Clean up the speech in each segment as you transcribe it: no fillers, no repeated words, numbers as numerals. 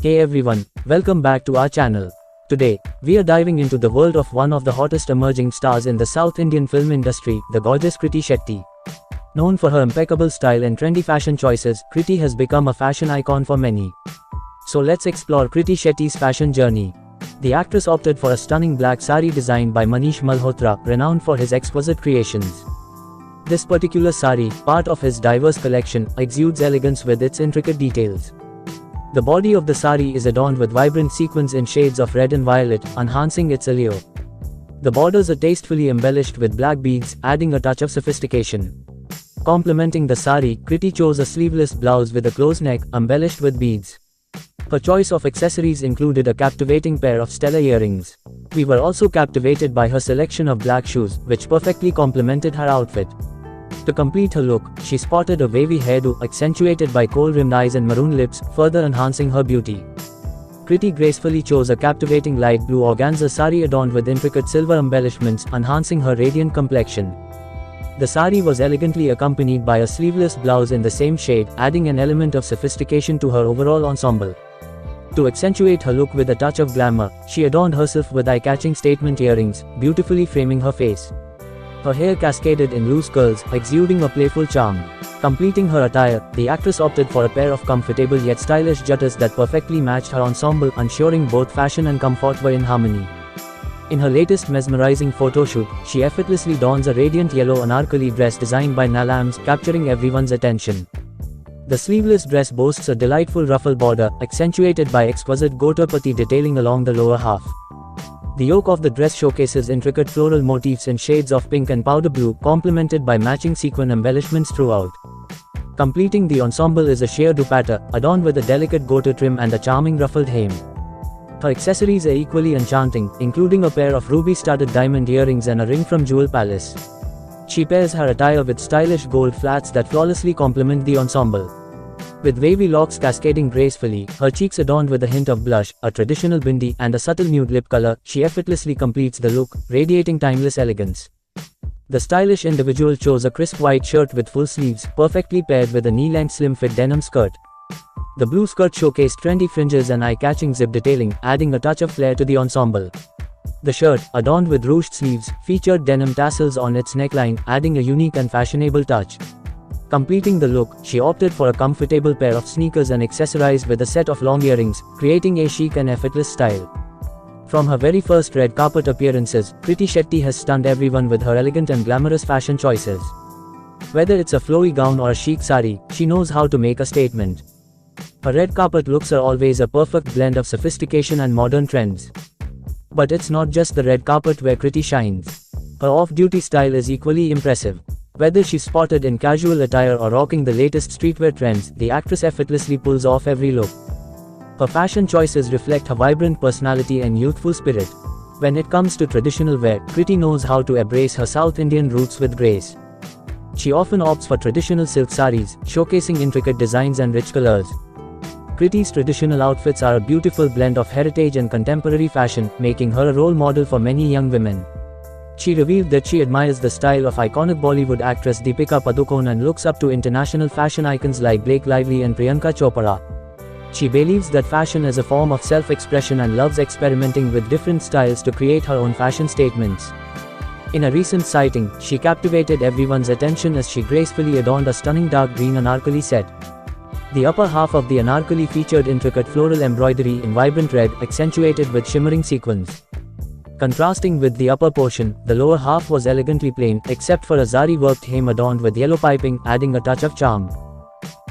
Hey everyone, welcome back to our channel. Today, we are diving into the world of one of the hottest emerging stars in the South Indian film industry, the gorgeous Kriti Shetty. Known for her impeccable style and trendy fashion choices, Kriti has become a fashion icon for many. So let's explore Kriti Shetty's fashion journey. The actress opted for a stunning black sari designed by Manish Malhotra, renowned for his exquisite creations. This particular sari, part of his diverse collection, exudes elegance with its intricate details. The body of the sari is adorned with vibrant sequins in shades of red and violet, enhancing its allure. The borders are tastefully embellished with black beads, adding a touch of sophistication. Complementing the sari, Kriti chose a sleeveless blouse with a closed neck, embellished with beads. Her choice of accessories included a captivating pair of stellar earrings. We were also captivated by her selection of black shoes, which perfectly complemented her outfit. To complete her look, she sported a wavy hairdo accentuated by kohl-rimmed eyes and maroon lips, further enhancing her beauty. Kriti gracefully chose a captivating light blue organza sari adorned with intricate silver embellishments, enhancing her radiant complexion. The sari was elegantly accompanied by a sleeveless blouse in the same shade, adding an element of sophistication to her overall ensemble. To accentuate her look with a touch of glamour, she adorned herself with eye-catching statement earrings, beautifully framing her face. Her hair cascaded in loose curls, exuding a playful charm. Completing her attire, the actress opted for a pair of comfortable yet stylish jutters that perfectly matched her ensemble, ensuring both fashion and comfort were in harmony. In her latest mesmerizing photoshoot, she effortlessly dons a radiant yellow anarkali dress designed by Nalams, capturing everyone's attention. The sleeveless dress boasts a delightful ruffle border, accentuated by exquisite gotapati detailing along the lower half. The yoke of the dress showcases intricate floral motifs in shades of pink and powder blue, complemented by matching sequin embellishments throughout. Completing the ensemble is a sheer dupatta, adorned with a delicate gota trim and a charming ruffled hem. Her accessories are equally enchanting, including a pair of ruby-studded diamond earrings and a ring from Jewel Palace. She pairs her attire with stylish gold flats that flawlessly complement the ensemble. With wavy locks cascading gracefully, her cheeks adorned with a hint of blush, a traditional bindi, and a subtle nude lip color, she effortlessly completes the look, radiating timeless elegance. The stylish individual chose a crisp white shirt with full sleeves, perfectly paired with a knee-length slim-fit denim skirt. The blue skirt showcased trendy fringes and eye-catching zip detailing, adding a touch of flair to the ensemble. The shirt, adorned with ruched sleeves, featured denim tassels on its neckline, adding a unique and fashionable touch. Completing the look, she opted for a comfortable pair of sneakers and accessorized with a set of long earrings, creating a chic and effortless style. From her very first red carpet appearances, Kriti Shetty has stunned everyone with her elegant and glamorous fashion choices. Whether it's a flowy gown or a chic sari, she knows how to make a statement. Her red carpet looks are always a perfect blend of sophistication and modern trends. But it's not just the red carpet where Kriti shines. Her off-duty style is equally impressive. Whether she's spotted in casual attire or rocking the latest streetwear trends, the actress effortlessly pulls off every look. Her fashion choices reflect her vibrant personality and youthful spirit. When it comes to traditional wear, Kriti knows how to embrace her South Indian roots with grace. She often opts for traditional silk saris, showcasing intricate designs and rich colors. Kriti's traditional outfits are a beautiful blend of heritage and contemporary fashion, making her a role model for many young women. She revealed that she admires the style of iconic Bollywood actress Deepika Padukone and looks up to international fashion icons like Blake Lively and Priyanka Chopra. She believes that fashion is a form of self-expression and loves experimenting with different styles to create her own fashion statements. In a recent sighting, she captivated everyone's attention as she gracefully adorned a stunning dark green anarkali set. The upper half of the anarkali featured intricate floral embroidery in vibrant red, accentuated with shimmering sequins. Contrasting with the upper portion, the lower half was elegantly plain, except for a zari-worked hem adorned with yellow piping, adding a touch of charm.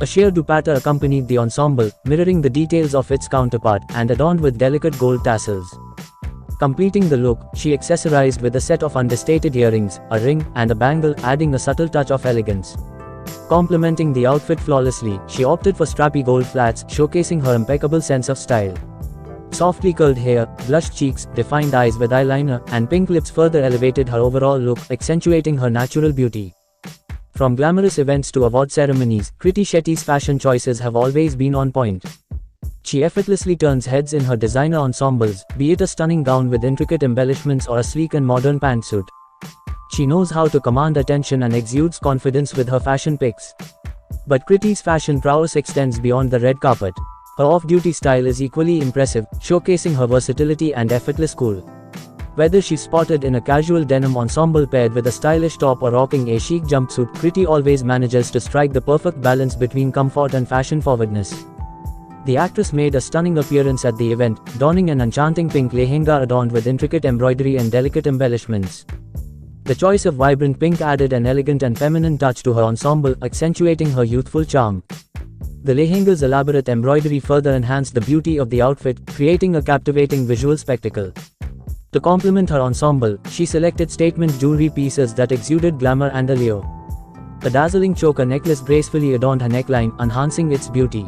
A sheer dupatta accompanied the ensemble, mirroring the details of its counterpart, and adorned with delicate gold tassels. Completing the look, she accessorized with a set of understated earrings, a ring, and a bangle, adding a subtle touch of elegance. Complementing the outfit flawlessly, she opted for strappy gold flats, showcasing her impeccable sense of style. Softly curled hair, blushed cheeks, defined eyes with eyeliner, and pink lips further elevated her overall look, accentuating her natural beauty. From glamorous events to award ceremonies, Kriti Shetty's fashion choices have always been on point. She effortlessly turns heads in her designer ensembles, be it a stunning gown with intricate embellishments or a sleek and modern pantsuit. She knows how to command attention and exudes confidence with her fashion picks. But Kriti's fashion prowess extends beyond the red carpet. Her off-duty style is equally impressive, showcasing her versatility and effortless cool. Whether she's spotted in a casual denim ensemble paired with a stylish top or rocking a chic jumpsuit, Kriti always manages to strike the perfect balance between comfort and fashion forwardness. The actress made a stunning appearance at the event, donning an enchanting pink lehenga adorned with intricate embroidery and delicate embellishments. The choice of vibrant pink added an elegant and feminine touch to her ensemble, accentuating her youthful charm. The lehenga's elaborate embroidery further enhanced the beauty of the outfit, creating a captivating visual spectacle. To complement her ensemble, she selected statement jewelry pieces that exuded glamour and allure. A dazzling choker necklace gracefully adorned her neckline, enhancing its beauty.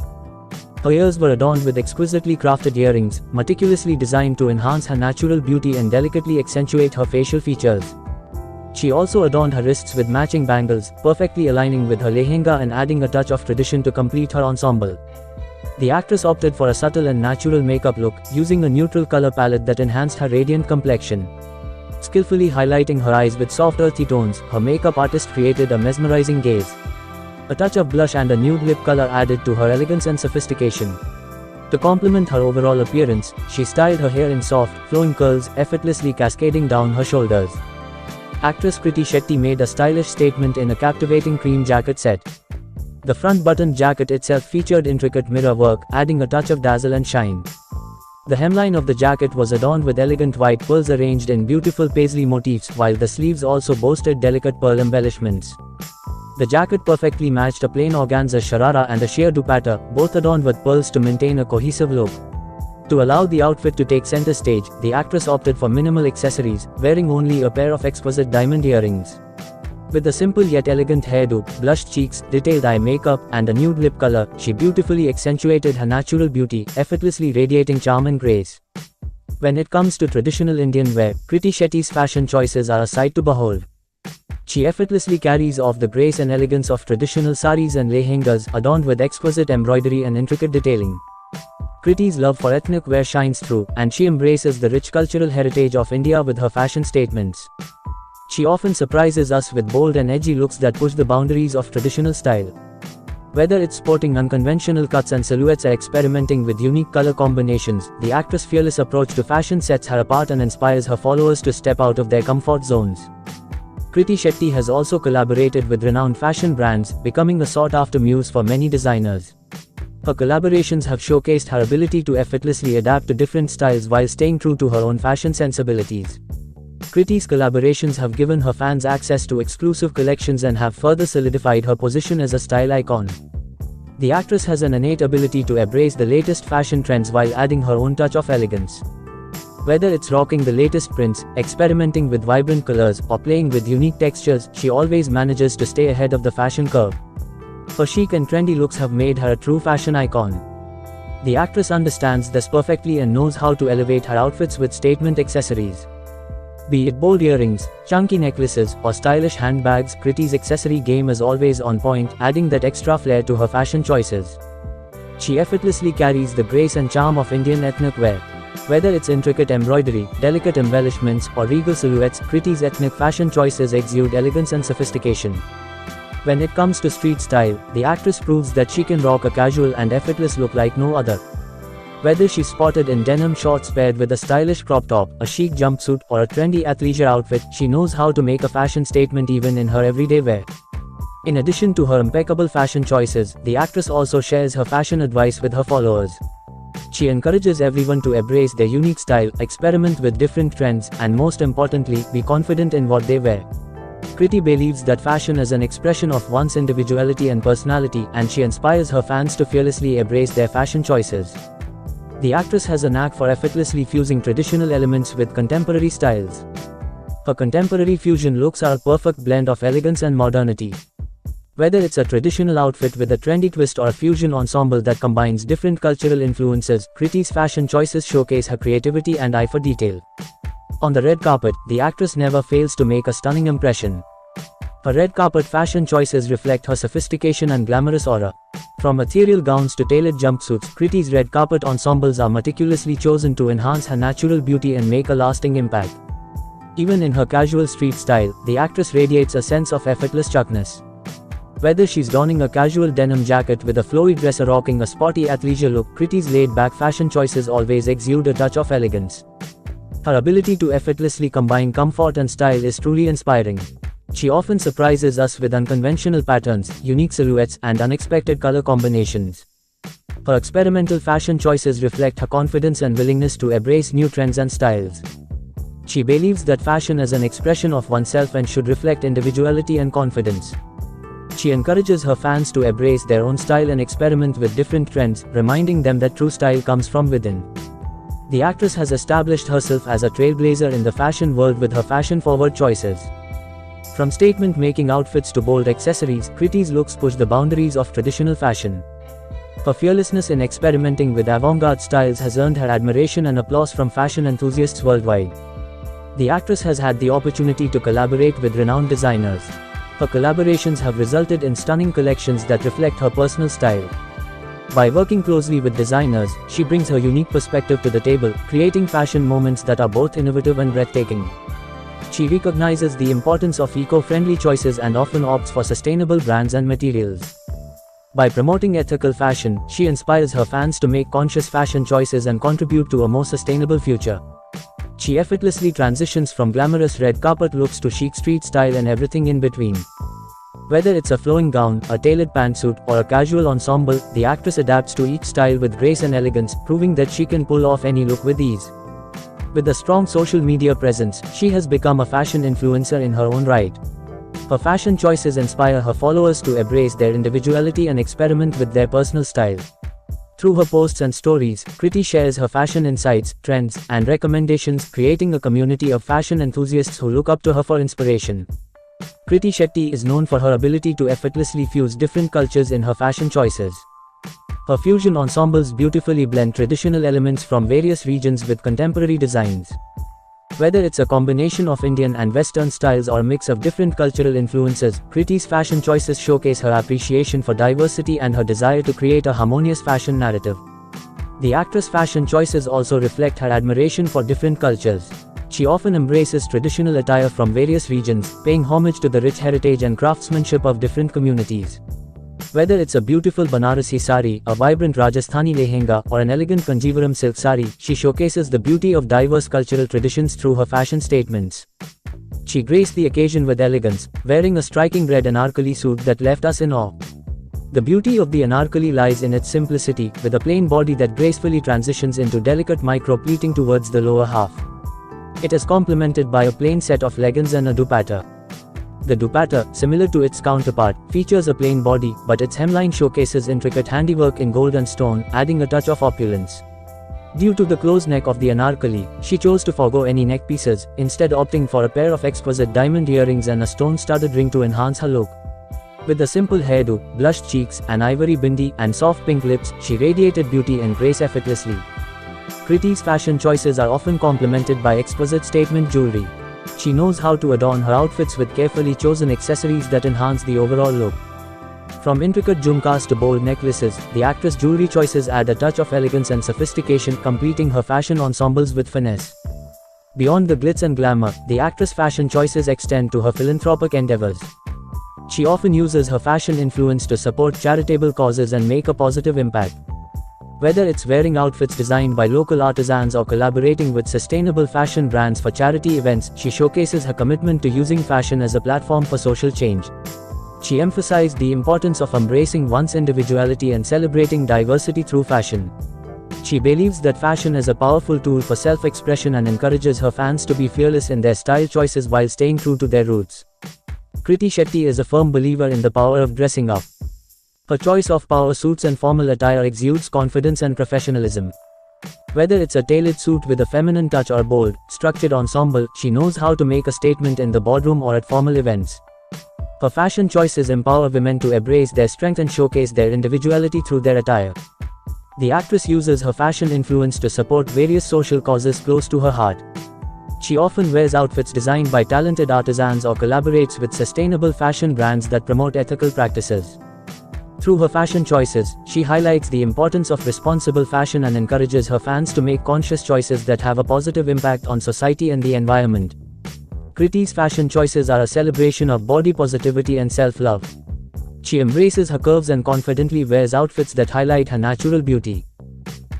Her ears were adorned with exquisitely crafted earrings, meticulously designed to enhance her natural beauty and delicately accentuate her facial features. She also adorned her wrists with matching bangles, perfectly aligning with her lehenga and adding a touch of tradition to complete her ensemble. The actress opted for a subtle and natural makeup look, using a neutral color palette that enhanced her radiant complexion. Skillfully highlighting her eyes with soft earthy tones, her makeup artist created a mesmerizing gaze. A touch of blush and a nude lip color added to her elegance and sophistication. To complement her overall appearance, she styled her hair in soft, flowing curls, effortlessly cascading down her shoulders. Actress Kriti Shetty made a stylish statement in a captivating cream jacket set. The front buttoned jacket itself featured intricate mirror work, adding a touch of dazzle and shine. The hemline of the jacket was adorned with elegant white pearls arranged in beautiful paisley motifs, while the sleeves also boasted delicate pearl embellishments. The jacket perfectly matched a plain organza sharara and a sheer dupatta, both adorned with pearls to maintain a cohesive look. To allow the outfit to take center stage, the actress opted for minimal accessories, wearing only a pair of exquisite diamond earrings. With a simple yet elegant hairdo, blushed cheeks, detailed eye makeup, and a nude lip color, she beautifully accentuated her natural beauty, effortlessly radiating charm and grace. When it comes to traditional Indian wear, Kriti Shetty's fashion choices are a sight to behold. She effortlessly carries off the grace and elegance of traditional saris and lehengas, adorned with exquisite embroidery and intricate detailing. Kriti's love for ethnic wear shines through, and she embraces the rich cultural heritage of India with her fashion statements. She often surprises us with bold and edgy looks that push the boundaries of traditional style. Whether it's sporting unconventional cuts and silhouettes or experimenting with unique color combinations, the actress' fearless approach to fashion sets her apart and inspires her followers to step out of their comfort zones. Kriti Shetty has also collaborated with renowned fashion brands, becoming a sought-after muse for many designers. Her collaborations have showcased her ability to effortlessly adapt to different styles while staying true to her own fashion sensibilities. Kriti's collaborations have given her fans access to exclusive collections and have further solidified her position as a style icon. The actress has an innate ability to embrace the latest fashion trends while adding her own touch of elegance. Whether it's rocking the latest prints, experimenting with vibrant colors, or playing with unique textures, she always manages to stay ahead of the fashion curve. Her chic and trendy looks have made her a true fashion icon. The actress understands this perfectly and knows how to elevate her outfits with statement accessories. Be it bold earrings, chunky necklaces, or stylish handbags, Kriti's accessory game is always on point, adding that extra flair to her fashion choices. She effortlessly carries the grace and charm of Indian ethnic wear. Whether it's intricate embroidery, delicate embellishments, or regal silhouettes, Kriti's ethnic fashion choices exude elegance and sophistication. When it comes to street style, the actress proves that she can rock a casual and effortless look like no other. Whether she's spotted in denim shorts paired with a stylish crop top, a chic jumpsuit, or a trendy athleisure outfit, she knows how to make a fashion statement even in her everyday wear. In addition to her impeccable fashion choices, the actress also shares her fashion advice with her followers. She encourages everyone to embrace their unique style, experiment with different trends, and most importantly, be confident in what they wear. Kriti believes that fashion is an expression of one's individuality and personality, and she inspires her fans to fearlessly embrace their fashion choices. The actress has a knack for effortlessly fusing traditional elements with contemporary styles. Her contemporary fusion looks are a perfect blend of elegance and modernity. Whether it's a traditional outfit with a trendy twist or a fusion ensemble that combines different cultural influences, Kriti's fashion choices showcase her creativity and eye for detail. On the red carpet, the actress never fails to make a stunning impression. Her red carpet fashion choices reflect her sophistication and glamorous aura. From ethereal gowns to tailored jumpsuits, Kriti's red carpet ensembles are meticulously chosen to enhance her natural beauty and make a lasting impact. Even in her casual street style, the actress radiates a sense of effortless chuckness. Whether she's donning a casual denim jacket with a flowy dress or rocking a sporty athleisure look, Kriti's laid-back fashion choices always exude a touch of elegance. Her ability to effortlessly combine comfort and style is truly inspiring. She often surprises us with unconventional patterns, unique silhouettes, and unexpected color combinations. Her experimental fashion choices reflect her confidence and willingness to embrace new trends and styles. She believes that fashion is an expression of oneself and should reflect individuality and confidence. She encourages her fans to embrace their own style and experiment with different trends, reminding them that true style comes from within. The actress has established herself as a trailblazer in the fashion world with her fashion-forward choices. From statement-making outfits to bold accessories, Kriti's looks push the boundaries of traditional fashion. Her fearlessness in experimenting with avant-garde styles has earned her admiration and applause from fashion enthusiasts worldwide. The actress has had the opportunity to collaborate with renowned designers. Her collaborations have resulted in stunning collections that reflect her personal style. By working closely with designers, she brings her unique perspective to the table, creating fashion moments that are both innovative and breathtaking. She recognizes the importance of eco-friendly choices and often opts for sustainable brands and materials. By promoting ethical fashion, she inspires her fans to make conscious fashion choices and contribute to a more sustainable future. She effortlessly transitions from glamorous red carpet looks to chic street style and everything in between. Whether it's a flowing gown, a tailored pantsuit, or a casual ensemble, the actress adapts to each style with grace and elegance, proving that she can pull off any look with ease. With a strong social media presence, she has become a fashion influencer in her own right. Her fashion choices inspire her followers to embrace their individuality and experiment with their personal style. Through her posts and stories, Kriti shares her fashion insights, trends, and recommendations, creating a community of fashion enthusiasts who look up to her for inspiration. Kriti Shetty is known for her ability to effortlessly fuse different cultures in her fashion choices. Her fusion ensembles beautifully blend traditional elements from various regions with contemporary designs. Whether it's a combination of Indian and Western styles or a mix of different cultural influences, Kriti's fashion choices showcase her appreciation for diversity and her desire to create a harmonious fashion narrative. The actress' fashion choices also reflect her admiration for different cultures. She often embraces traditional attire from various regions, paying homage to the rich heritage and craftsmanship of different communities. Whether it's a beautiful Banarasi sari, a vibrant Rajasthani lehenga, or an elegant Kanjivaram silk sari, she showcases the beauty of diverse cultural traditions through her fashion statements. She graced the occasion with elegance, wearing a striking red anarkali suit that left us in awe. The beauty of the anarkali lies in its simplicity, with a plain body that gracefully transitions into delicate micro-pleating towards the lower half. It is complemented by a plain set of leggings and a dupatta. The dupatta, similar to its counterpart, features a plain body, but its hemline showcases intricate handiwork in gold and stone, adding a touch of opulence. Due to the closed neck of the anarkali, she chose to forego any neck pieces, instead opting for a pair of exquisite diamond earrings and a stone-studded ring to enhance her look. With a simple hairdo, blushed cheeks, an ivory bindi, and soft pink lips, she radiated beauty and grace effortlessly. Kriti's fashion choices are often complemented by exquisite statement jewelry. She knows how to adorn her outfits with carefully chosen accessories that enhance the overall look. From intricate jhumkas to bold necklaces, the actress' jewelry choices add a touch of elegance and sophistication, completing her fashion ensembles with finesse. Beyond the glitz and glamour, the actress' fashion choices extend to her philanthropic endeavors. She often uses her fashion influence to support charitable causes and make a positive impact. Whether it's wearing outfits designed by local artisans or collaborating with sustainable fashion brands for charity events, she showcases her commitment to using fashion as a platform for social change. She emphasized the importance of embracing one's individuality and celebrating diversity through fashion. She believes that fashion is a powerful tool for self-expression and encourages her fans to be fearless in their style choices while staying true to their roots. Kriti Shetty is a firm believer in the power of dressing up. Her choice of power suits and formal attire exudes confidence and professionalism. Whether it's a tailored suit with a feminine touch or bold, structured ensemble, she knows how to make a statement in the boardroom or at formal events. Her fashion choices empower women to embrace their strength and showcase their individuality through their attire. The actress uses her fashion influence to support various social causes close to her heart. She often wears outfits designed by talented artisans or collaborates with sustainable fashion brands that promote ethical practices. Through her fashion choices, she highlights the importance of responsible fashion and encourages her fans to make conscious choices that have a positive impact on society and the environment. Kriti's fashion choices are a celebration of body positivity and self-love. She embraces her curves and confidently wears outfits that highlight her natural beauty.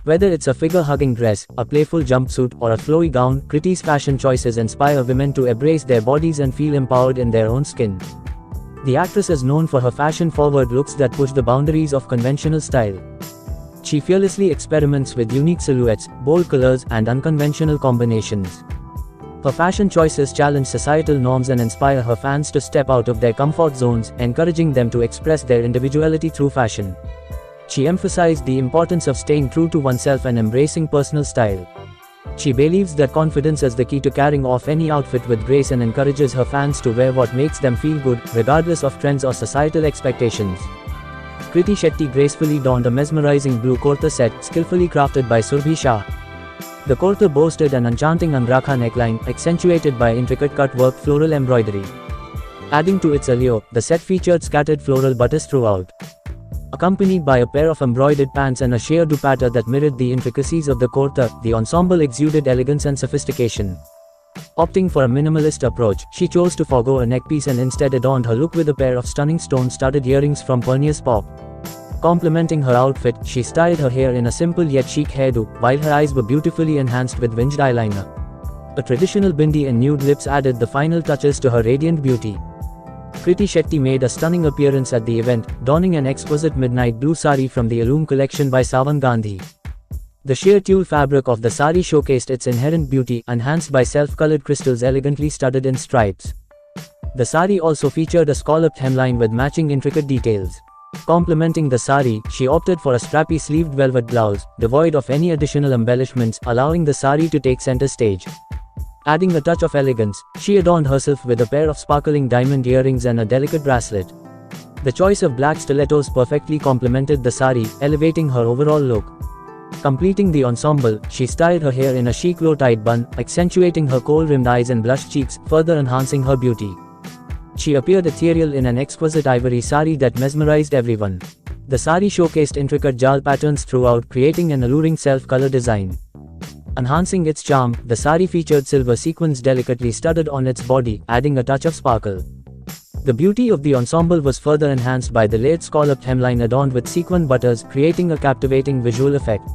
Whether it's a figure-hugging dress, a playful jumpsuit, or a flowy gown, Kriti's fashion choices inspire women to embrace their bodies and feel empowered in their own skin. The actress is known for her fashion-forward looks that push the boundaries of conventional style. She fearlessly experiments with unique silhouettes, bold colors, and unconventional combinations. Her fashion choices challenge societal norms and inspire her fans to step out of their comfort zones, encouraging them to express their individuality through fashion. She emphasized the importance of staying true to oneself and embracing personal style. She believes that confidence is the key to carrying off any outfit with grace and encourages her fans to wear what makes them feel good, regardless of trends or societal expectations. Kriti Shetty gracefully donned a mesmerizing blue kurta set, skillfully crafted by Surbhi Shah. The kurta boasted an enchanting angrakha neckline, accentuated by intricate cut-work floral embroidery. Adding to its allure, the set featured scattered floral buttons throughout. Accompanied by a pair of embroidered pants and a sheer dupatta that mirrored the intricacies of the kurta, the ensemble exuded elegance and sophistication. Opting for a minimalist approach, she chose to forgo a neckpiece and instead adorned her look with a pair of stunning stone-studded earrings from Perniers Pop. Complementing her outfit, she styled her hair in a simple yet chic hairdo, while her eyes were beautifully enhanced with winged eyeliner. A traditional bindi and nude lips added the final touches to her radiant beauty. Kriti Shetty made a stunning appearance at the event, donning an exquisite midnight blue sari from the Illum collection by Sawan Gandhi. The sheer tulle fabric of the sari showcased its inherent beauty, enhanced by self-colored crystals elegantly studded in stripes. The sari also featured a scalloped hemline with matching intricate details. Complementing the sari, she opted for a strappy sleeved velvet blouse, devoid of any additional embellishments, allowing the sari to take center stage. Adding a touch of elegance, she adorned herself with a pair of sparkling diamond earrings and a delicate bracelet. The choice of black stilettos perfectly complemented the sari, elevating her overall look. Completing the ensemble, she styled her hair in a chic low-tied bun, accentuating her kohl-rimmed eyes and blushed cheeks, further enhancing her beauty. She appeared ethereal in an exquisite ivory sari that mesmerized everyone. The sari showcased intricate jal patterns throughout, creating an alluring self-color design. Enhancing its charm, the sari featured silver sequins delicately studded on its body, adding a touch of sparkle. The beauty of the ensemble was further enhanced by the layered scalloped hemline adorned with sequin butters, creating a captivating visual effect.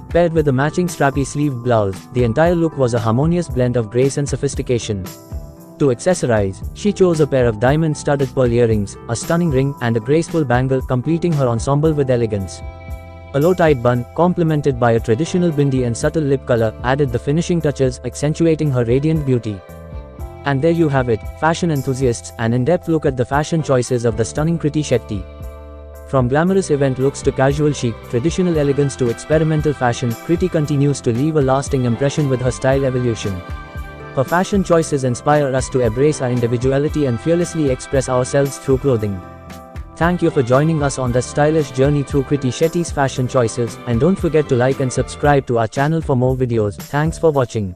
Paired with a matching strappy sleeved blouse, the entire look was a harmonious blend of grace and sophistication. To accessorize, she chose a pair of diamond-studded pearl earrings, a stunning ring, and a graceful bangle, completing her ensemble with elegance. A low-tied bun, complemented by a traditional bindi and subtle lip color, added the finishing touches, accentuating her radiant beauty. And there you have it, fashion enthusiasts, an in-depth look at the fashion choices of the stunning Kriti Shetty. From glamorous event looks to casual chic, traditional elegance to experimental fashion, Kriti continues to leave a lasting impression with her style evolution. Her fashion choices inspire us to embrace our individuality and fearlessly express ourselves through clothing. Thank you for joining us on this stylish journey through Kriti Shetty's fashion choices, and don't forget to like and subscribe to our channel for more videos. Thanks for watching.